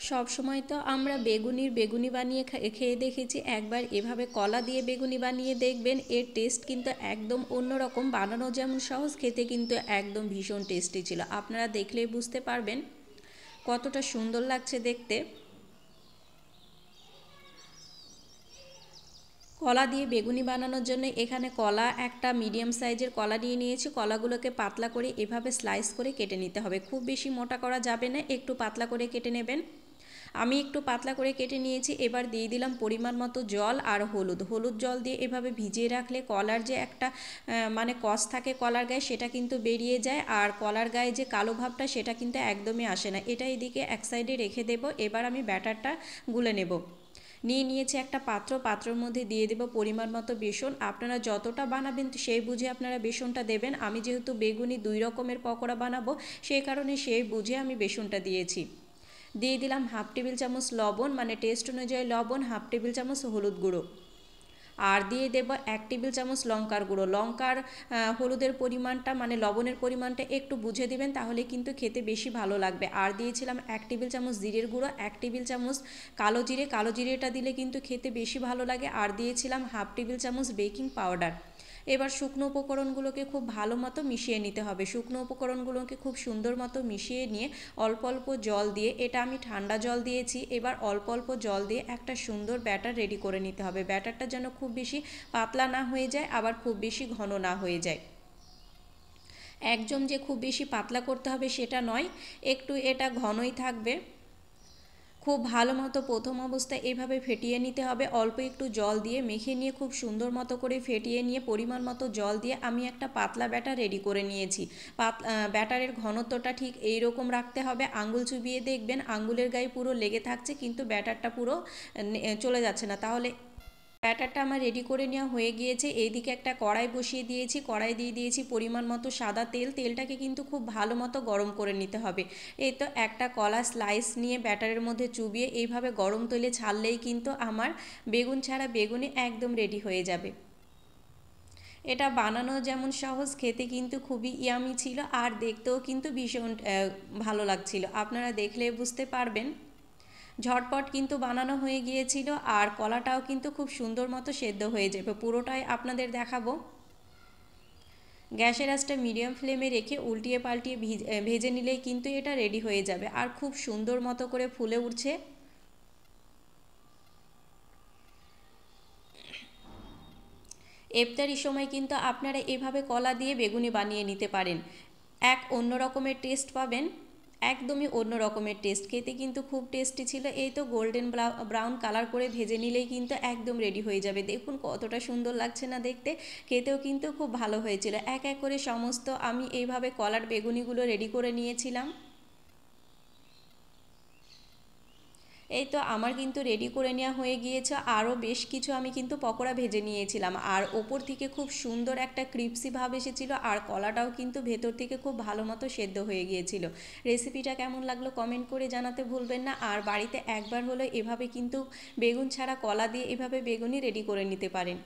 সব সময় তো আমরা বেগুনি বানিয়ে খেয়ে দেখেছি, একবার এভাবে কলা দিয়ে বেগুনি বানিয়ে দেখবেন, এর টেস্ট কিন্তু একদম অন্যরকম। বানানো যেমন সহজ, খেতে কিন্তু একদম ভীষণ টেস্টি ছিল। আপনারা দেখলেই বুঝতে পারবেন কতটা সুন্দর লাগছে দেখতে। কলা দিয়ে বেগুনি বানানোর জন্য এখানে কলা একটা মিডিয়াম সাইজের কলা নিয়ে নিয়েছি। কলাগুলোকে পাতলা করে এভাবে স্লাইস করে কেটে নিতে হবে, খুব বেশি মোটা করা যাবে না, একটু পাতলা করে কেটে নেবেন। আমি একটু পাতলা করে কেটে নিয়েছি। এবার দিয়ে দিলাম পরিমাণ মতো জল আর হলুদ জল দিয়ে এভাবে ভিজিয়ে রাখলে কলার যে একটা মানে কষ থাকে কলার গায়ে, সেটা কিন্তু বেরিয়ে যায়, আর কলার গায়ে যে কালো ভাবটা সেটা কিন্তু একদমই আসে না। এটা এদিকে এক সাইডে রেখে দেব। এবার আমি ব্যাটারটা গুলে নেব। নিয়েছি একটা পাত্রের মধ্যে দিয়ে দেব পরিমাণ মতো বেসন। আপনারা যতটা বানাবেন সেই বুঝে আপনারা বেসনটা দেবেন। আমি যেহেতু বেগুনি 2 রকমের পকোড়া বানাবো, সেই কারণে সেই বুঝে আমি বেসনটা দিয়েছি। দিয়ে দিলাম হাফ টেবিল চামচ লবণ, মানে টেস্ট অনুযায়ী লবণ, হাফ টেবিল চামচ হলুদ গুঁড়ো, আর দিয়ে দেব 1 টেবিল চামচ লঙ্কার গুঁড়ো। হলুদের পরিমাণটা মানে লবণের পরিমাণটা একটু বুঝে দিবেন, তাহলে কিন্তু খেতে বেশি ভালো লাগবে। আর দিয়েছিলাম 1 টেবিল চামচ জিরের গুঁড়ো, 1 টেবিল চামচ কালো জিরেটা দিলে কিন্তু খেতে বেশি ভালো লাগে। আর দিয়েছিলাম হাফ টেবিল চামচ বেকিং পাউডার। এবার শুকনো উপকরণগুলোকে খুব ভালো মতো মিশিয়ে নিতে হবে। শুকনো উপকরণগুলোকে খুব সুন্দর মতো মিশিয়ে নিয়ে অল্প অল্প জল দিয়ে, এটা আমি ঠান্ডা জল দিয়েছি, এবার অল্প অল্প জল দিয়ে একটা সুন্দর ব্যাটার রেডি করে নিতে হবে। ব্যাটারটা যেন খুব বেশি পাতলা না হয়ে যায়, আবার খুব বেশি ঘন না হয়ে যায়। একদম যে খুব বেশি পাতলা করতে হবে সেটা নয়, একটু এটা ঘনই থাকবে। খুব ভালো মতো প্রথম অবস্থায় এভাবে ফেটিয়ে নিতে হবে। অল্প একটু জল দিয়ে মেখে নিয়ে খুব সুন্দর মতো করে ফেটিয়ে নিয়ে পরিমাণ মতো জল দিয়ে আমি একটা পাতলা ব্যাটার রেডি করে নিয়েছি। ব্যাটারের ঘনত্বটা ঠিক এই রকম রাখতে হবে। আঙ্গুল চুবিয়ে দেখবেন আঙ্গুলের গায়ে পুরো লেগে থাকছে, কিন্তু ব্যাটারটা পুরো চলে যাচ্ছে না। তাহলে ব্যাটারটা আমার রেডি করে নেওয়া হয়ে গিয়েছে। এইদিকে একটা কড়াই বসিয়ে দিয়েছি, কড়াই দিয়ে দিয়েছি পরিমাণ মতো সাদা তেল। তেলটাকে কিন্তু খুব ভালো মতো গরম করে নিতে হবে। এই তো একটা কলা স্লাইস নিয়ে ব্যাটারের মধ্যে চুবিয়ে এইভাবে গরম তেলে ছাড়লেই কিন্তু আমার বেগুন ছাড়া বেগুনি একদম রেডি হয়ে যাবে। এটা বানানো যেমন সহজ, খেতে কিন্তু খুবই ইয়ামি ছিল, আর দেখতেও কিন্তু ভীষণ ভালো লাগছিল। আপনারা দেখলে বুঝতে পারবেন ঝটপট কিন্তু বানানো হয়ে গিয়েছিল, আর কলাটাও কিন্তু খুব সুন্দর মতো সেদ্ধ হয়ে যাবে। পুরোটাই আপনাদের দেখাবো। গ্যাসের আঁচটা মিডিয়াম ফ্লেমে রেখে উল্টিয়ে পাল্টিয়ে ভেজে নিলেই কিন্তু এটা রেডি হয়ে যাবে, আর খুব সুন্দর মতো করে ফুলে উঠছে। ইফতারির সময় কিন্তু আপনারা এভাবে কলা দিয়ে বেগুনি বানিয়ে নিতে পারেন। এক অন্য রকমের টেস্ট পাবেন, একদমই অন্য রকমের টেস্ট। খেতে কিন্তু খুব টেস্টি ছিল। এই তো গোল্ডেন ব্রাউন কালার করে ভেজে নিলেই কিন্তু একদম রেডি হয়ে যাবে। দেখুন কতটা সুন্দর লাগছে না দেখতে, খেতেও কিন্তু খুব ভালো হয়েছিল। এক এক করে সমস্ত আমি এইভাবে কলার বেগুনিগুলো রেডি করে নিয়েছিলাম। এই তো আমার কিন্তু রেডি করে নেওয়া হয়ে গিয়েছে। আরও বেশ কিছু আমি কিন্তু পকোড়া ভেজে নিয়েছিলাম, আর ওপর থেকে খুব সুন্দর একটা ক্রিপসি ভাব এসেছিল, আর কলাটাও কিন্তু ভেতর থেকে খুব ভালো মতো সেদ্ধ হয়ে গিয়েছিল। রেসিপিটা কেমন লাগলো কমেন্ট করে জানাতে ভুলবেন না। আর বাড়িতে একবার হলো এভাবে কিন্তু বেগুন ছাড়া কলা দিয়ে এভাবে বেগুনি রেডি করে নিতে পারেন।